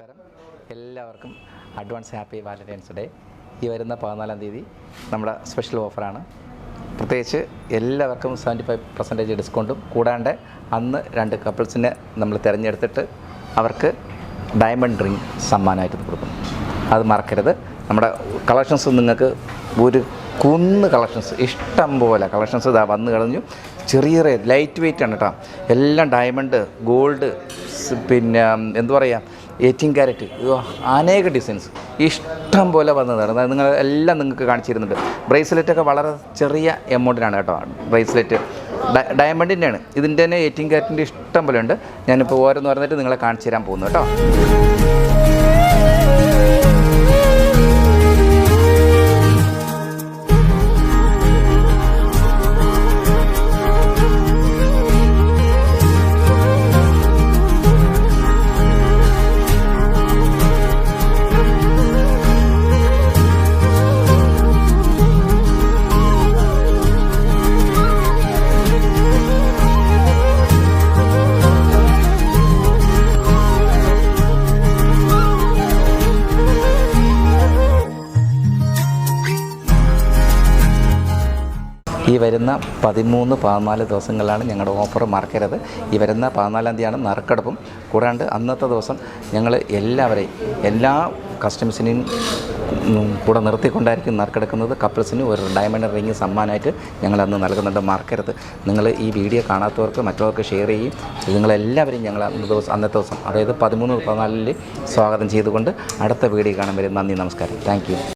നമസ്കാരം. എല്ലാവർക്കും advance happy Valentine's day. ഈ വരുന്ന 14-ാം തീയതി നമ്മുടെ സ്പെഷ്യൽ ഓഫറാണ്. പ്രത്യേകിച്ച് എല്ലാവർക്കും 75% ഡിസ്കൗണ്ടും കൂടാണ്ട് അന്ന് 2 കപ്പിൾസിനെ നമ്മൾ തിരഞ്ഞെടുത്തിട്ട് അവർക്ക് ഡയമണ്ട് റിംഗ് സമ്മാനമായിട്ട് കൊടുക്കും. അത് മറക്കരുത്. നമ്മുടെ കളക്ഷൻസ് നിങ്ങൾക്ക് ഒരു കുന്ന് കളക്ഷൻസ്, ഇഷ്ടം പോലെ കളക്ഷൻസ് ഇതാ വന്നു കഴിഞ്ഞു. ചെറിയ ലൈറ്റ് വെയിറ്റ് ആണ് കേട്ടോ. എല്ലാം ഡയമണ്ട്, ഗോൾഡ്, പിന്നെ എന്തു പറയുക, 18 ക്യാരറ്റ്, അനേക ഡിസൈൻസ് ഇഷ്ടം പോലെ വന്നതാണ്. നിങ്ങൾ എല്ലാം നിങ്ങൾക്ക് കാണിച്ചിരുന്നുണ്ട്. ബ്രേസ്ലെറ്റൊക്കെ വളരെ ചെറിയ എമൗണ്ടിനാണ് കേട്ടോ. ബ്രേസ്ലെറ്റ് ഡയമണ്ടിൻ്റെയാണ്. ഇതിൻ്റെ തന്നെ 18 ക്യാരറ്റിൻ്റെ ഇഷ്ടം പോലെ ഉണ്ട്. ഞാനിപ്പോൾ ഓരോന്ന് പറഞ്ഞിട്ട് നിങ്ങളെ കാണിച്ചു തരാൻ പോകുന്നു കേട്ടോ. ഈ വരുന്ന 13-14 ദിവസങ്ങളിലാണ് ഞങ്ങളുടെ ഓഫർ. മറക്കരുത്. ഈ വരുന്ന 14-ാം തീയതിയാണ് നറുക്കെടുപ്പും. കൂടാണ്ട് അന്നത്തെ ദിവസം ഞങ്ങൾ എല്ലാവരെയും, എല്ലാ കസ്റ്റമേഴ്സിനെയും കൂടെ നിർത്തിക്കൊണ്ടായിരിക്കും നറുക്കെടുക്കുന്നത്. കപ്പിൾസിന് ഒരു ഡയമണ്ട് റിംഗ് സമ്മാനമായിട്ട് ഞങ്ങൾ അന്ന് നൽകുന്നുണ്ട്. മറക്കരുത്. നിങ്ങൾ ഈ വീഡിയോ കാണാത്തവർക്ക് മറ്റുള്ളവർക്ക് ഷെയർ ചെയ്യും. നിങ്ങളെല്ലാവരെയും ഞങ്ങൾ അന്നത്തെ ദിവസം, അതായത് 13-14 സ്വാഗതം ചെയ്തുകൊണ്ട് അടുത്ത വീഡിയോ കാണാൻ വരും. നന്ദി, നമസ്കാരം. Thank you.